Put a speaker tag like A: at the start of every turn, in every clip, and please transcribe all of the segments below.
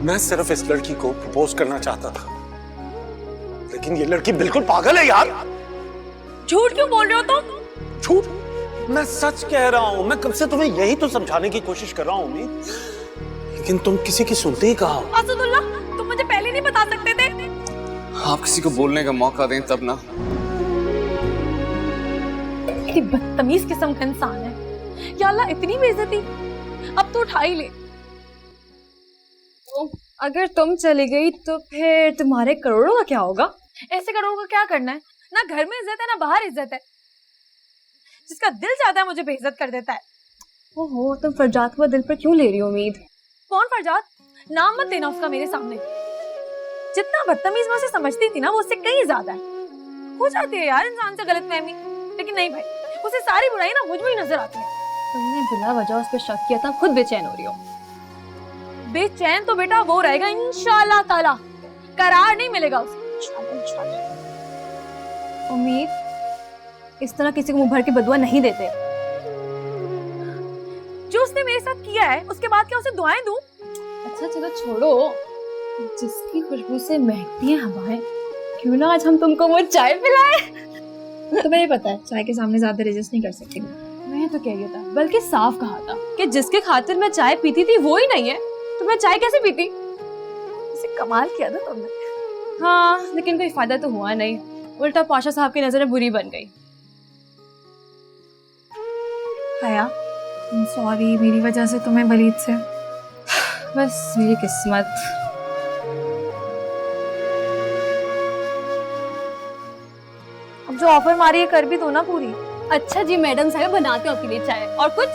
A: मैं सिर्फ इस लड़की को प्रपोज करना चाहता था, लेकिन ये लड़की बिल्कुल पागल है यार।
B: झूठ क्यों बोल रहे हो तुम?
A: झूठ? मैं सच कह रहा हूँ। मैं कब से तुम्हें यही तो समझाने की कोशिश कर रहा हूँ उम्मीद, लेकिन तुम किसी की सुनते ही कहा।
B: असदुल्ला, तुम मुझे पहले नहीं बता सकते थे?
C: आप किसी को बोलने का मौका दें तब ना।
B: इतनी बदतमीज किस्म का इंसान है। या अल्लाह, इतनी बेइज्जती। अब तो उठा ही ले।
D: अगर तुम चली गई तो फिर तुम्हारे करोड़ों का क्या होगा?
B: ऐसे करोड़ों का क्या करना है? ना घर में इज्जत है ना बाहर इज्जत है। जिसका दिल चाहता है मुझे बेइज्जत कर देता है।
D: ओहो, तुम फरजात को दिल पर क्यों ले रही हो उम्मीद?
B: कौन फरजात? नाम मत देना उसका मेरे सामने। जितना बदतमीज मैं उसे समझती थी ना, वो उससे कहीं ज्यादा है। हो जाती है यार इंसान से गलतफहमी, लेकिन नहीं भाई, उसे सारी बुराई ना मुझ में ही नजर आती है।
D: तुमने बिला वजह उस पर शक किया था, खुद बेचैन हो रही हो।
B: बेचैन तो बेटा वो रहेगा इंशाल्लाह ताला, करार नहीं मिलेगा उसे।
D: उम्मीद, इस तरह किसी को मुंह भर के बदुआ नहीं देते।
B: जो उसने मेरे साथ किया है, उसके बाद क्या उसे दुआएं दूं?
D: अच्छा चलो छोड़ो, जिसकी खुशबू से महकती है हवाएं, क्यों ना आज हम तुमको वो चाय पिलाए।
E: तुम्हें पता है चाय के सामने ज्यादा रेजिस्ट नहीं कर सकती।
D: मैं तो कह रही था, बल्कि साफ कहा था कि जिसके खातिर मैं चाय पीती थी वो ही नहीं है, तो मैं चाय कैसे पीती?
B: इसे कमाल किया ना तुमने।
D: हाँ, लेकिन कोई फायदा तो हुआ नहीं, उल्टा पाशा साहब की नजरें बुरी बन गई।
E: हया, सॉरी, मेरी वजह से तुम्हें वलीद से।
D: बस मेरी किस्मत।
B: अब जो ऑफर मारी है कर भी दो ना पूरी।
D: अच्छा जी मैडम साहब, बनाते हो आपके लिए चाय और कुछ?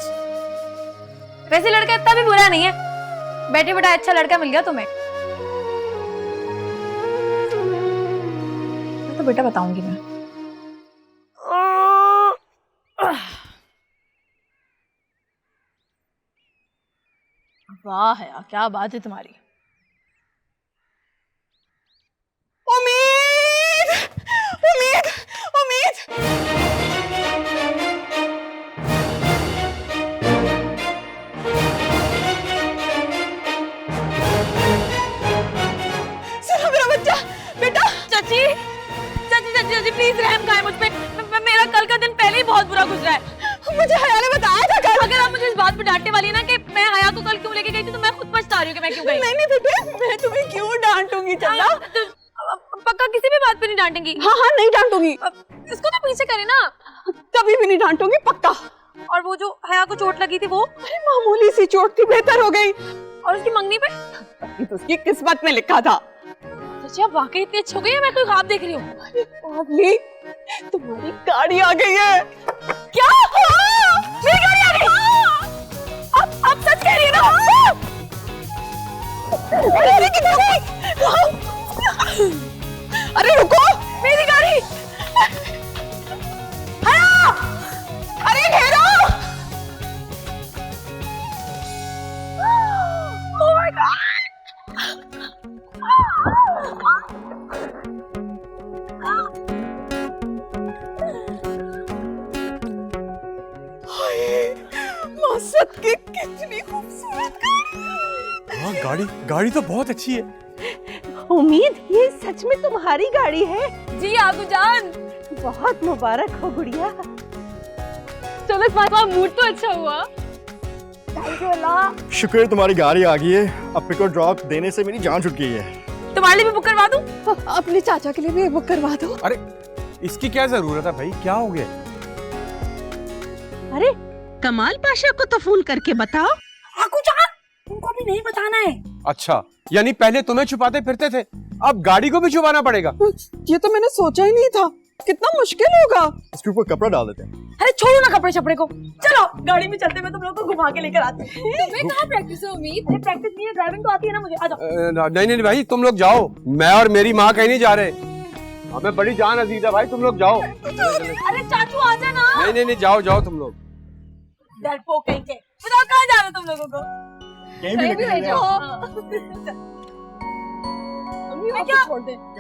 B: वैसे लड़का इतना भी बुरा नहीं है, बैठे बैठा अच्छा लड़का मिल गया तुम्हें।
E: तो बेटा बताऊंगी मैं।
B: वाह है, क्या बात है तुम्हारी।
F: उम्मीद, उम्मीद, उम्मीद। सुनो मेरा बच्चा, बेटा।
B: चाची, चाची, चाची, चाची, प्लीज रहम खाए मुझ पे। मेरा कल का दिन पहले ही बहुत बुरा गुजरा है।
F: मुझे हया ने बताया था कल।
B: अगर आप मुझे इस बात पे डांटने वाली है ना कि मैं हया को कल क्यों लेके गई थी, तो मैं खुद पछता रही हूँ कि मैं क्यों गई।
F: नहीं नहीं बेटे, मैं तुम्हें क्यों डांटूंगी चंदा।
B: पक्का किसी भी बात पे नहीं डांटेंगी?
F: हाँ हाँ, नहीं डांटूंगी।
B: इसको तो पीछे करे ना।
F: कभी भी नहीं डांटूंगी, पक्का।
B: और वो जो हया को चोट लगी थी वो?
F: अरे मामूली सी चोट थी, बेहतर हो गई।
B: और उसकी मंगनी पे?
F: ये तो उसकी किस्मत में लिखा था।
B: चाची आप वाकई इतनी अच्छी हो गई है, मैं कोई ख्वाब देख रही हूँ।
F: अरे तुम्हारी गाड़ी आ गई है।
B: क्या? मेरी गाड़ी आ गई? आप सच कह रही है ना?
F: अरे कितनी? अरे रुको,
B: मेरी गाड़ी!
F: अरे ठहरो।
B: Oh my God!
F: मौसत की कितनी खूबसूरत गाड़ी।
A: हाँ, गाड़ी तो बहुत अच्छी है।
F: उम्मीद, ये सच में तुम्हारी गाड़ी है?
B: जी आगू जान,
F: बहुत मुबारक हो गुड़िया।
D: चलो तुम्हारा मूड तो अच्छा हुआ।
B: थैंक यू अल्लाह।
G: शुक्र है तुम्हारी गाड़ी आ गई है। अब पिक और ड्रॉप देने से मेरी जान छूट गई है।
B: तुम्हारे लिए भी बुक करवा दूं?
F: अपने चाचा के लिए भी बुक करवा दो।
A: अरे इसकी क्या जरूरत है भाई, क्या हो गया?
F: अरे कमाल पाशा को तो फोन करके बताओ।
B: आगू जान, तुमको भी नहीं बताना है।
A: अच्छा, यानी पहले तुम्हें छुपाते फिरते थे, अब गाड़ी को भी छुपाना पड़ेगा।
F: ये तो मैंने सोचा ही नहीं था, कितना मुश्किल होगा।
G: इसके ऊपर कपड़ा डाल देते हैं।
B: अरे छोड़ो ना कपड़े छपड़े को, चलो गाड़ी में चलते, मैं तुम लोग को घुमा के लेकर आती हूँ।
D: तुम्हें कहाँ प्रैक्टिस है उम्मीद?
B: अरे प्रैक्टिस नहीं है, ड्राइविंग तो आती है ना मुझे। आ जाओ।
A: नहीं नहीं भाई, तुम लोग जाओ, मैं और मेरी माँ कहीं नहीं जा रहे। हमें बड़ी जान अजीज है भाई, तुम लोग जाओ।
B: अरे चाचू आ जाना।
A: नहीं नहीं, जाओ जाओ तुम लोग।
B: डरपोक कहीं के। बताओ कहाँ जा रहे हो तुम लोगों को?
G: कहीं भी
D: ले जाओ।
B: मैं क्या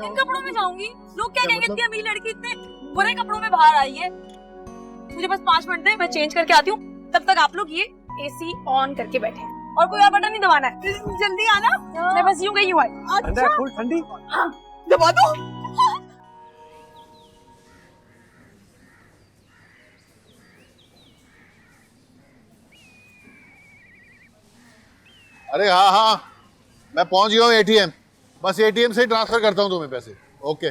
B: इन कपड़ों में जाऊंगी? लोग क्या कहेंगे, इतनी अमीर लड़की इतने बुरे कपड़ों में बाहर आई है। मुझे बस 5 मिनट दे, मैं चेंज करके आती हूँ। तब तक आप लोग ये एसी ऑन करके बैठे। और कोई और बटन नहीं दबाना है।
F: जल्दी आना।
B: मैं बस यूं गई हूँ आज।
A: ठंडा फुल ठंडी।
F: दबा दो।
H: अरे हाँ हाँ, मैं पहुंच गया हूँ एटीएम। बस एटीएम से ही ट्रांसफर करता हूँ तुम्हें पैसे। ओके।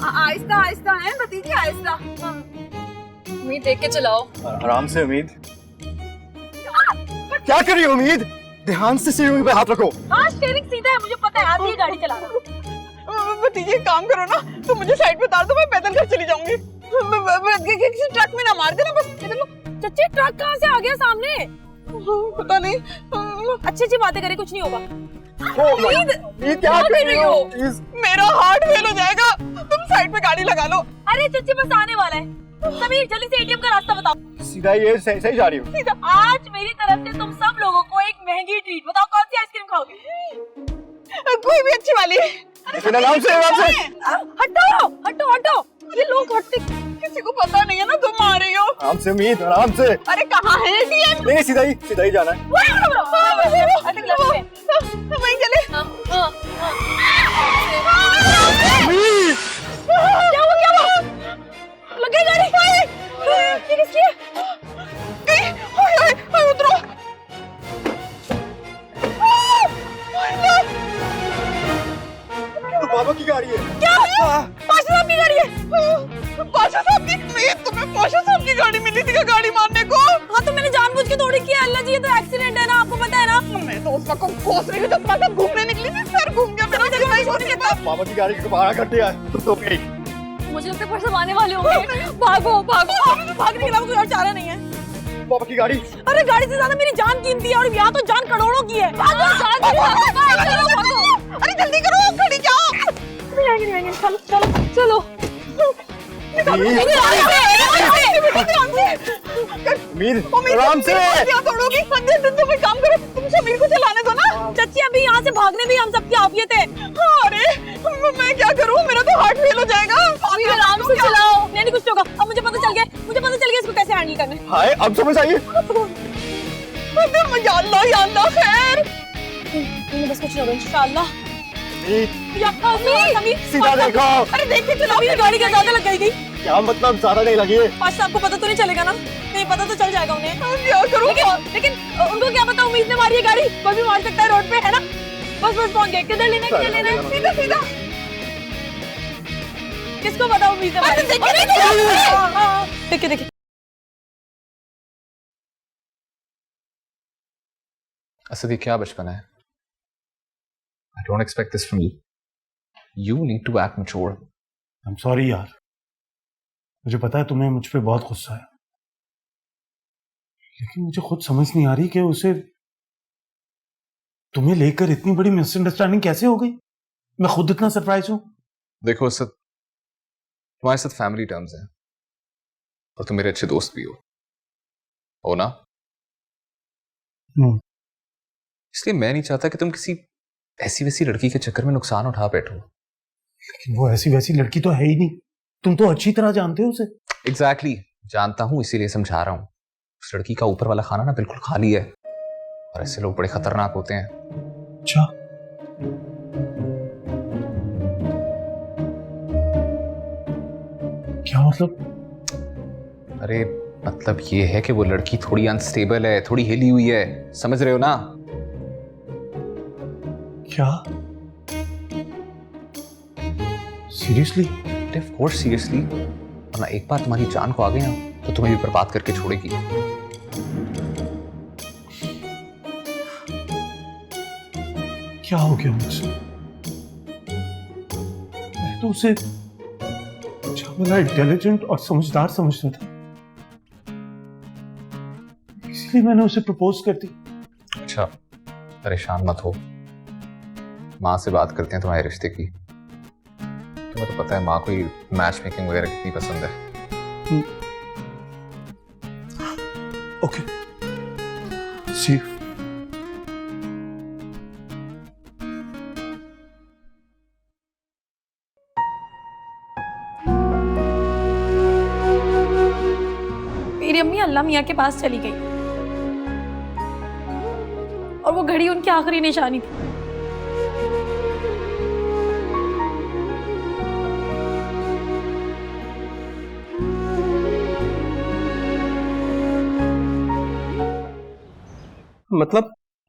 F: आहिस्ता आहिस्ता है भतीजी, आहिस्ता।
D: उम्मीद देख के चलाओ।
G: आराम से उम्मीद। क्या कर रही हो उम्मीद? ध्यान से स्टीयरिंग पे हाथ रखो।
B: हाँ स्टीयरिंग सीधा है, मुझे पता है आती है गाड़ी चलाना।
F: भतीजी एक काम करो ना, तो मुझे साइड पे उतार दो, मैं पैदल घर चली जाऊंगी। किसी ट्रक में ना मार देना बस।
B: चच्ची ट्रक कहाँ से आ गया सामने?
F: पता नहीं।
B: अच्छी अच्छी बातें करे, कुछ नहीं होगा।
G: ये क्या कर रही हो? प्लीज।
F: मेरा हार्ट फेल हो जाएगा, तुम साइड पे गाड़ी लगा लो।
B: अरे चच्ची बस आने वाला है। समीर जल्दी से एटीएम का रास्ता बताओ।
G: सीधा ये सही जा रही हो।
B: आज मेरी तरफ से तुम सब लोगों को एक महंगी ट्रीट। बताओ कौन सी आइसक्रीम खाओगे?
F: कोई भी अच्छी वाली।
G: आराम से आराम से।
B: हटो हटो हटो, ये लोग हटते।
F: किसी को पता नहीं है ना तुम आ रही हो।
G: आराम से उम्मीद, आराम से।
F: अरे कहाँ है एटीएम?
G: नहीं सीधा ही जाना है।
F: वहीं चले।
G: उम्मीद।
B: क्या हुआ? लग गई गाड़ी। ये किसकी है?
F: उतरो।
G: बाबा की गाड़ी है।
B: क्या? पाशा साहब की गाड़ी है।
F: पाशा साहब की? तुम्हें पाशा साहब की गाड़ी मिली थी क्या गाड़ी मारने को?
B: हाँ तो मैंने जानबूझ के थोड़ी किया। अल्लाह जी, ये तो एक्सीडेंट है ना, आपको पता है ना।
F: मैं तो उस वक्त कोस रही थी जब मैं घूमने निकली थी, सर घूम गया मेरा।
G: बाबा की गाड़ी को बाहर कर दिया है तो गई।
B: मुझे लगता है परसों आने वाले होंगे। भागो भागो, भागने के अलावा कोई और चारा नहीं है।
G: बाबा की गाड़ी।
B: अरे गाड़ी से ज्यादा मेरी जान कीमती है, और यहाँ तो जान करोड़ों की है। भागो, भागो।
F: अरे जल्दी करो, खड़ी जाओ।
B: चलो
G: उम्मीद आराम से।
F: क्या तोड़ोगी? तुम एक काम करो, तुम समीर को चलाने दो ना।
B: चच्ची अभी यहाँ से भागने में हम सबकी आफियत है।
F: अरे मैं क्या करूँ, मेरा तो हार्ट फेल हो जाएगा।
B: आराम से चलाओ। नहीं कुछ होगा। अब मुझे पता चल गया इसको कैसे हैंडल करना है।
G: हाय अब समझ आई।
F: या अल्लाह खैर।
B: बस कुछ होगा इंशाल्लाह।
G: सीधा देखो।
F: अरे देखते चलो,
B: गाड़ी क्या ज्यादा लग गई?
G: क्या मतलब ज्यादा नहीं लगी है?
B: पाशा आपको पता तो नहीं चलेगा ना? नहीं पता तो चल जाएगा उन्हें।
F: क्या करूँ?
B: लेकिन उनको क्या पता उम्मीद ने मारी है गाड़ी। कोई भी मार सकता है रोड पे, है ना? बस पहुंच गए। किधर लेना है?
F: सीधा सीधा।
B: किसको पता उम्मीद ने मारी? देखिए
C: असद, ये क्या बचपन है? I don't expect this from you. You need to act mature.
A: I'm sorry यार, मुझे पता है तुम्हें मुझ पे बहुत गुस्सा है, लेकिन मुझे खुद समझ नहीं आ रही कि उसे तुम्हें लेकर इतनी बड़ी मिसअंडरस्टैंडिंग कैसे हो गई। मैं खुद इतना सरप्राइज हूं।
C: देखो असद, तुम्हारे साथ फैमिली टर्म्स हैं और तुम मेरे अच्छे दोस्त भी हो ना? इसलिए मैं नहीं चाहता कि तुम किसी ऐसी वैसी लड़की के चक्कर में नुकसान उठा बैठो।
A: लेकिन वो ऐसी वैसी लड़की तो है ही नहीं, तुम तो अच्छी तरह जानते हो उसे।
C: एग्जैक्टली, जानता हूं, इसीलिए समझा रहा हूं। उस लड़की का ऊपर वाला खाना ना बिल्कुल खाली है, और ऐसे लोग बड़े खतरनाक होते हैं।
A: अच्छा, क्या मतलब?
C: अरे मतलब ये है कि वो लड़की थोड़ी अनस्टेबल है, थोड़ी हिली हुई है, समझ रहे हो ना?
A: क्या? सीरियसली?
C: अरे ऑफ कोर्स सीरियसली, वरना एक बार तुम्हारी जान को आ गई ना तो तुम्हें भी बर्बाद करके छोड़ेगी।
A: क्या हो गया मुझसे? मैं तो उसे अच्छा भला इंटेलिजेंट और समझदार समझता था, इसलिए मैंने उसे प्रपोज कर दी।
C: अच्छा, परेशान मत हो, माँ से बात करते हैं तुम्हारे रिश्ते की। तुम्हें तो पता है माँ को मैच मेकिंग वगैरह कितनी पसंद है।
A: Okay, see you.
B: मेरी मेरी अम्मी अल्लाह मियाँ के पास चली गई और वो घड़ी उनकी आखिरी निशानी थी।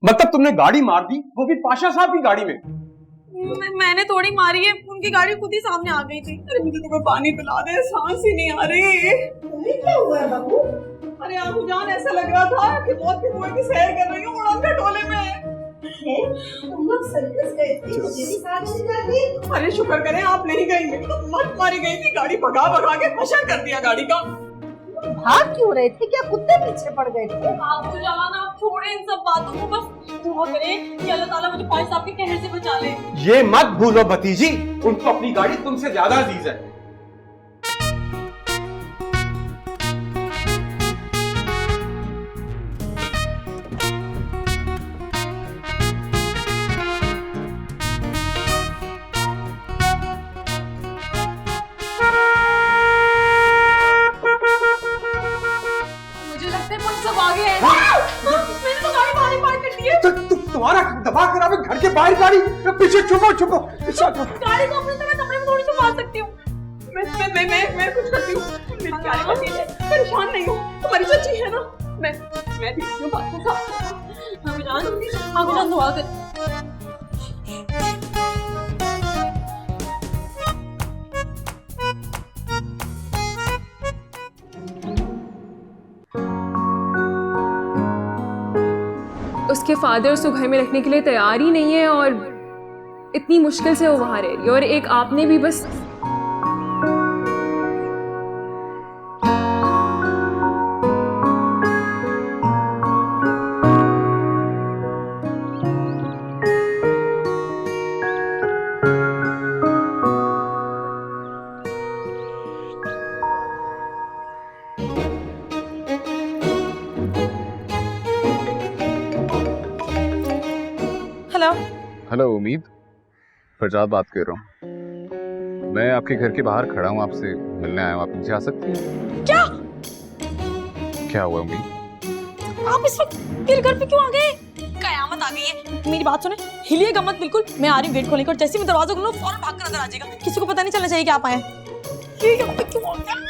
I: मतलब तुमने गाड़ी मार दी, वो भी पाशा साहब की गाड़ी में?
B: मैंने थोड़ी मारी है, उनकी गाड़ी खुद ही सामने आ गई थी।
F: अरे मुझे तुम्हें पानी पिला दे, सांस ही नहीं आ रही। क्या हुआ है बाबू? अरे आंखों जान, ऐसा लग रहा था कि मौत के कुएं की सैर कर रही हूँ उड़न खटोले में। तुम लोग सर्कस गए थे, मुझे भी साथ ले जाती। अरे शुक्र करें आप नहीं गई, मेरी तो मत मारी गई थी। गाड़ी भगा भगा के फशर कर दिया गाड़ी का।
J: भाग क्यों रहे थे? क्या कुत्ते पीछे पड़ गए थे?
B: आपको जान, आप छोड़े इन सब बातों को, बस दुआ करें कि अल्लाह ताला मुझे पाशा साहब के कहर से बचा ले।
I: ये मत भूलो भतीजी, उनको अपनी गाड़ी तुमसे ज्यादा अजीज है। तुम्हारा दबा कर अब घर के बाहर गाड़ी, पीछे छुपो छुपो।
B: गाड़ी को अपने कमरे में थोड़ी छुपा सकती हूँ।
F: मैं कुछ करती हूँ, मेरी गाड़ी को दीजिए, परेशान नहीं हूँ। तुम्हारी चाची है ना, मैं देखती हूँ बात को।
B: आगो जान दुआ कर।
D: उसके फादर उसको घर में रखने के लिए तैयार ही नहीं है और इतनी मुश्किल से वो वहां रह रही है, और एक आपने भी बस
C: हेलो उम्मीद, फरजाद बात कर रहा हूँ। मैं आपके घर के बाहर खड़ा हूँ, आपसे मिलने आया हूँ। आप नीचे आ सकती हैं? क्या हुआ उम्मीद?
B: आप इस वक्त मेरे घर पे क्यों आ गए? कयामत आ गई है। मेरी बात सुने, हिलिएगा मत बिल्कुल। मैं आ रही हूँ गेट खोलने को, और जैसे ही मैं दरवाजा खोलूँ फौरन भाग कर अंदर आ जाएगा। किसी को पता नहीं चलना चाहिए कि आप आए हैं। ये यहाँ पे क्यों आ गए?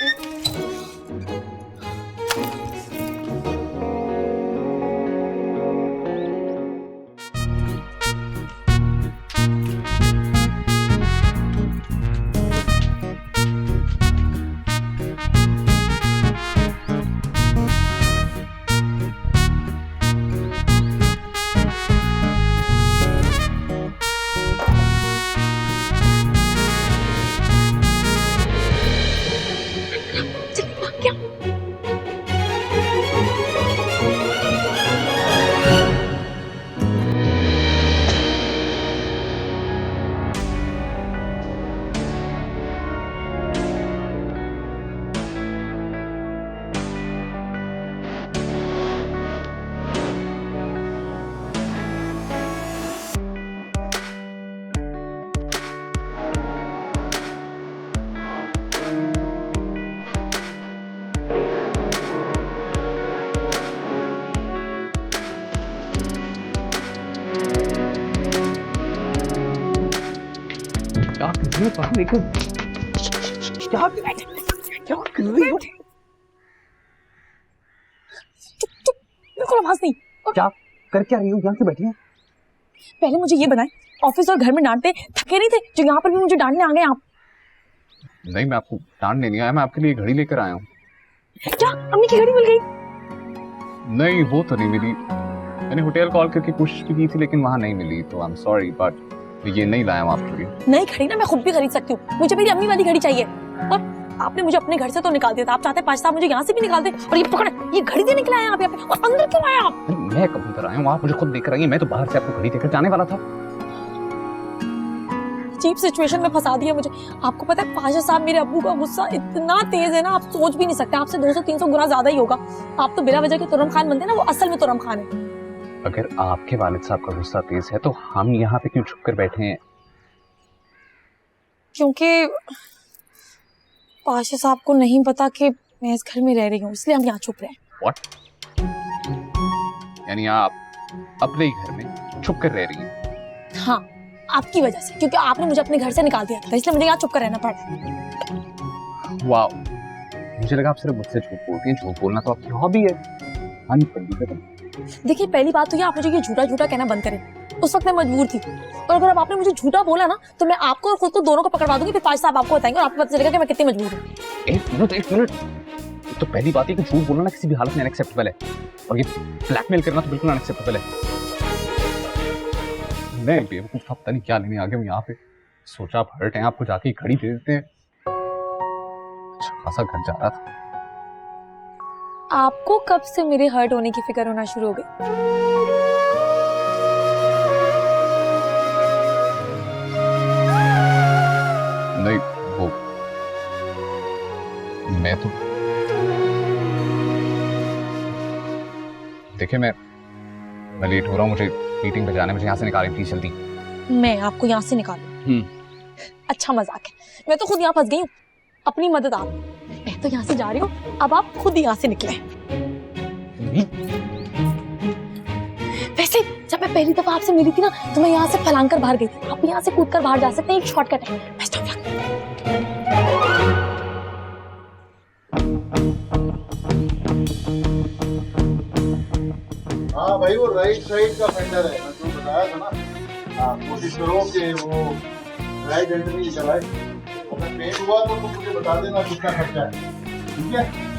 F: क्या कर रही हो?
B: बिल्कुल आवाज नहीं।
I: क्या कर क्या रही हो? यहाँ क्यों बैठी है?
B: पहले मुझे ये बनाए, ऑफिस और घर में डांटते थके नहीं थे जो यहाँ पर भी मुझे डांटने आ गए आप?
C: नहीं, मैं आपको डांटने नहीं आया, मैं आपके लिए घड़ी लेकर आया हूँ।
B: क्या अम्मी की घड़ी मिल गई?
C: नहीं, वो तो नहीं मिली। मैंने होटल कॉल करके कोशिश भी की थी लेकिन वहाँ नहीं मिली, तो आई एम सॉरी, बट ये नहीं लाया हूँ आपके लिए।
B: नई घड़ी ना मैं खुद भी खरीद सकती हूँ, मुझे मेरी अम्मी वाली घड़ी चाहिए। और आपने मुझे अपने घर से तो निकाल दिया था, आप चाहते पाशा साहब मुझे यहाँ से भी निकाल दे। और ये पकड़े, ये घड़ी देने के लिए आए आप यहाँ पे, और अंदर क्यों आए आप?
C: मैं कब अंदर आया हूँ? आप मुझे खुद लेकर आई हैं, मैं तो बाहर से आपको घड़ी देकर जाने वाला था।
B: चीप सिचुएशन में फंसा दिया मुझे। आपको पता है पाशा साहब, मेरे अब्बू का गुस्सा इतना तेज है ना, आप सोच भी नहीं सकते। आपसे 200-300 गुना ज्यादा ही होगा। आप तो बिना वजह के तुरम खान बनते हैं ना, वो असल में तुरम खान है।
C: अगर आपके वालिद साहब का गुस्सा तेज है तो हम यहाँ पे क्यों छुप कर बैठे हैं?
B: क्योंकि पाशा साहब को नहीं पता कि मैं इस घर में रह रही हूँ, इसलिए हम यहाँ चुप रहे।
C: व्हाट? यानी आप अपने ही घर में छुप कर रह रही हैं?
B: हाँ, आपकी वजह से, क्योंकि आपने मुझे अपने घर से निकाल दिया था, इसलिए मुझे यहाँ चुप कर रहना पड़ा।
C: वाओ, मुझे लगा आप सिर्फ मुझसे झूठ बोलती हैं। झूठ बोलना तो आपकी हॉबी है। हाँ,
B: देखिए, पहली बात तो ये, आप मुझे ये झूठा झूठा कहना बंद करें। उस वक्त मैं मजबूर थी, और अगर अब आपने मुझे झूठा बोला ना, तो मैं आपको और खुद को दोनों को पकड़वा दूंगी। फिर फाज साहब आपको बताएंगे और आपको पता चलेगा कि मैं कितनी मजबूर हूँ।
C: एक मिनट। तो पहली बात है कि झूठ बोलना किसी भी हालत में अनएक्सेप्टेबल है, और ये ब्लैकमेल करना तो बिल्कुल अनएक्सेप्टेबल है। मैं बेवकूफ था, पता नहीं क्या लेने आ गया हूँ यहाँ पे। सोचा आप हर्ट हैं, आपको जाके घड़ी दे देते हैं। अच्छा खासा घर जा रहा था।
B: आपको कब से मेरे हर्ट होने की फिक्र होना शुरू हो गई?
C: नहीं, वो मैं तो देखिए, मैं लेट हो रहा हूँ, मुझे मीटिंग पे जाना है। मुझे यहाँ से निकालें प्लीज, जल्दी।
B: मैं आपको यहाँ से निकालूं? अच्छा मजाक है, मैं तो खुद यहाँ फंस गई हूँ। अपनी मदद आप, मैं तो यहाँ से जा रही हूँ, अब आप खुद यहाँ से निकले। वैसे जब मैं पहली दफा आपसे मिली थी ना, तो मैं यहाँ से फलांग कर बाहर गई थी। आप यहाँ से कूद कर बाहर जा सकते हैं, एक शॉर्टकट है। Best of luck.
H: हाँ भाई, वो राइट साइड का फेंडर है, मैं तुम्हें बताया था ना। हाँ, कोशिश करो कि वो राइट एंड में चलाए। अगर पेट हुआ तो तुम मुझे बता देना कितना खर्चा है, ठीक है?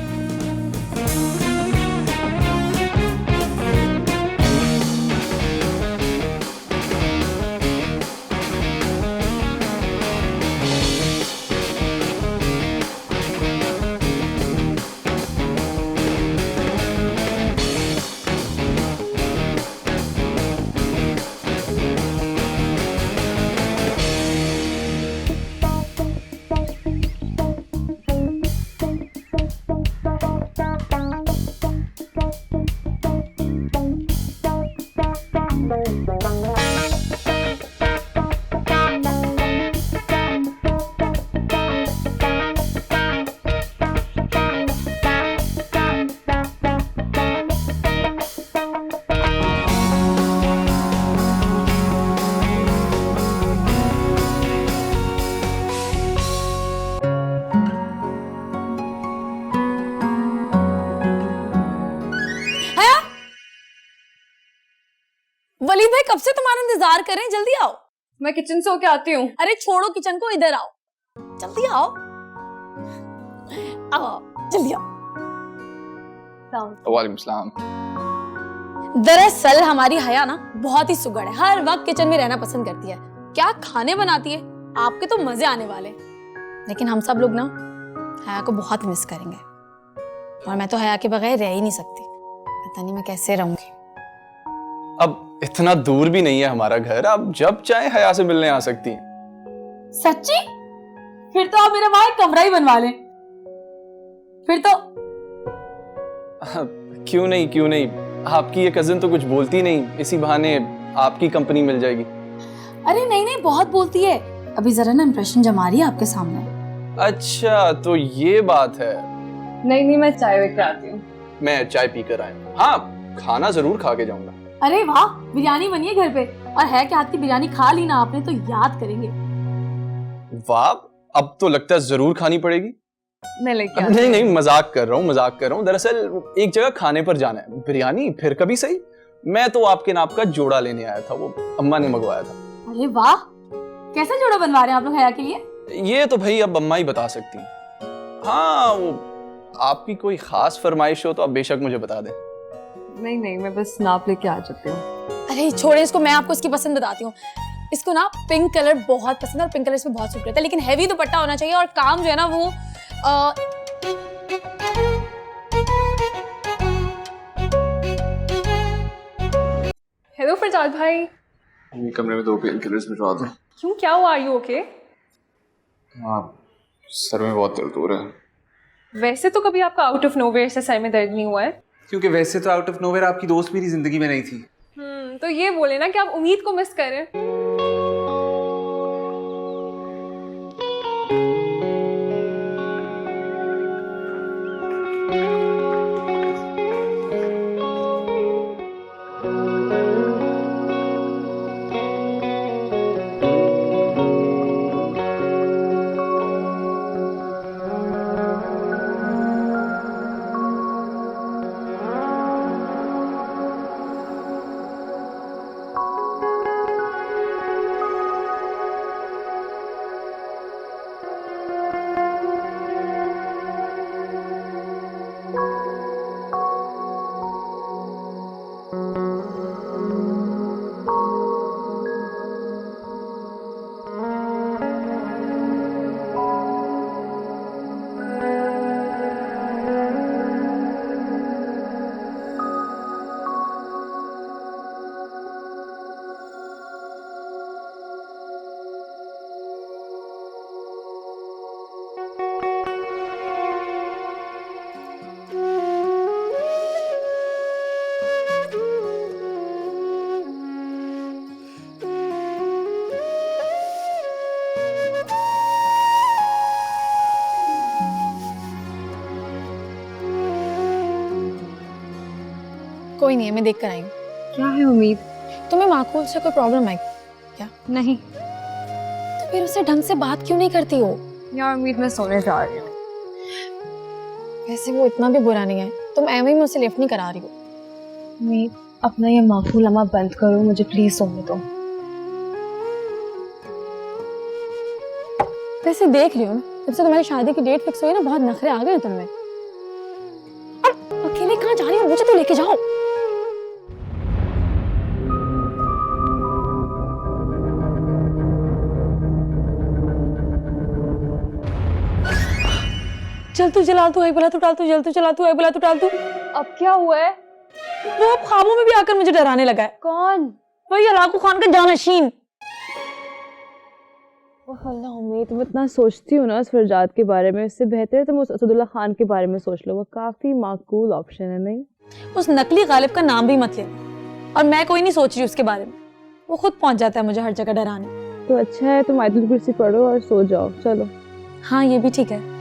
B: वलीद भाई कब से तुम्हारा इंतजार कर रहे हैं, जल्दी आओ।
D: मैं किचन से होके आती हूँ।
B: अरे छोड़ो किचन को, इधर आओ, जल्दी आओ। आओ जल्दी आओ।
C: वालेकुम सलाम।
B: दरअसल हमारी हया ना बहुत ही सुगड़ है, हर वक्त किचन में रहना पसंद करती है। क्या खाने बनाती है, आपके तो मजे आने वाले। लेकिन हम सब लोग ना हया को बहुत मिस करेंगे, और मैं तो हया के बगैर रह ही नहीं सकती। पता नहीं मैं कैसे रहूंगी।
K: अब इतना दूर भी नहीं है हमारा घर, आप जब चाहे हया से मिलने आ सकती हैं।
B: सच्ची? फिर तो आप मेरा वहां एक कमरा ही बनवा लें। फिर तो
K: क्यों नहीं, आपकी ये कजिन तो कुछ बोलती नहीं, इसी बहाने आपकी कंपनी मिल जाएगी।
B: अरे नहीं, बहुत बोलती है। अभी जरा ना इंप्रेशन जमा रही है आपके सामने।
K: अच्छा तो ये बात है।
D: नहीं, मैं चाय लेकर आती हूँ।
K: मैं चाय पी कर आया। हाँ, खाना जरूर खा के जाऊंगा।
B: अरे वाह, बिरयानी बनी है घर पे, और है कि हाथ की बिरयानी खा ली ना आपने तो याद करेंगे।
K: वाह, अब तो लगता है जरूर खानी पड़ेगी।
D: मैं लेके
K: नहीं, मजाक कर रहा हूँ। दरअसल एक जगह खाने पर जाना है, बिरयानी फिर कभी सही। मैं तो आपके नाप का जोड़ा लेने आया था, वो अम्मा ने मंगवाया था।
B: अरे वाह, कैसा जोड़ा बनवा रहे हैं आप लोग हया के लिए?
K: ये तो भाई अब अम्मा ही बता सकती हैं। हाँ, वो आपकी कोई खास फरमाइश हो तो आप बेशक मुझे बता दें।
D: नहीं, मैं बस नाप लेके आ जाती हूँ।
B: अरे छोड़े इसको, मैं आपको इसकी पसंद बताती हूँ। इसको ना पिंक कलर बहुत पसंद है, और पिंक कलर इसमें बहुत सूट करता है। लेकिन हैवी दुपट्टा होना चाहिए, और काम जो है ना वो
D: हेलो फरजाद भाई।
C: कमरे में 2 पेन किलर्स भिजवा दो।
D: क्यों, क्या हुआ? Are you okay?
C: हाँ, सर में बहुत दर्द हो रहा है।
D: वैसे तो कभी आपका आउट ऑफ नोवेयर से सर में दर्द नहीं हुआ है।
L: क्योंकि वैसे तो आउट ऑफ नोवेयर आपकी दोस्त मेरी जिंदगी में नहीं थी।
D: तो ये बोले ना कि आप उम्मीद को मिस करें।
B: कोई नहीं है, मैं देख कर आई हूँ।
D: क्या है उम्मीद?
B: तुम्हें माकूल से कोई प्रॉब्लम है क्या?
D: नहीं
B: तो फिर उससे ढंग से बात क्यों नहीं करती हो?
D: यार उम्मीद, मैं सोने जा रही हूँ।
B: वैसे वो इतना भी बुरा नहीं है, तुम एवं ही मुझसे लिफ्ट नहीं करा रही हो।
D: उम्मीद, अपना ये माकूल लम्हा बंद करो, मुझे प्लीज सोने दो।
B: वैसे देख रही हो ना, जब से तुम्हारी शादी की डेट फिक्स हुई ना, बहुत नखरे आ गए तुमने। अब अकेले कहाँ जा रही हो? मुझे तो लेके जाओ। चल तू जला तू, है बोला तू टाल तू, जल तू चला तू, है बोला तू टाल तू।
D: अब क्या हुआ है?
B: वो अब ख्वाबों में भी आकर मुझे डराने लगा है।
D: कौन?
B: वही अलाकू खान का जानशीन।
D: अल्लाह उम्मीद, तुम इतना सोचती हो ना उस फरजाद के बारे में, इससे बेहतर है तुम उस असदुल्ला खान के बारे में सोच लो। वो काफी माकूल ऑप्शन है। नहीं,
B: उस नकली गालिब का नाम भी मत लेना, और मैं कोई नहीं सोच रही उसके बारे में। वो खुद पहुंच जाता है मुझे हर जगह डराने।
D: तो अच्छा है, तुम आयतुल कुर्सी पढ़ो और सो जाओ। चलो।
B: हाँ, ये भी ठीक है।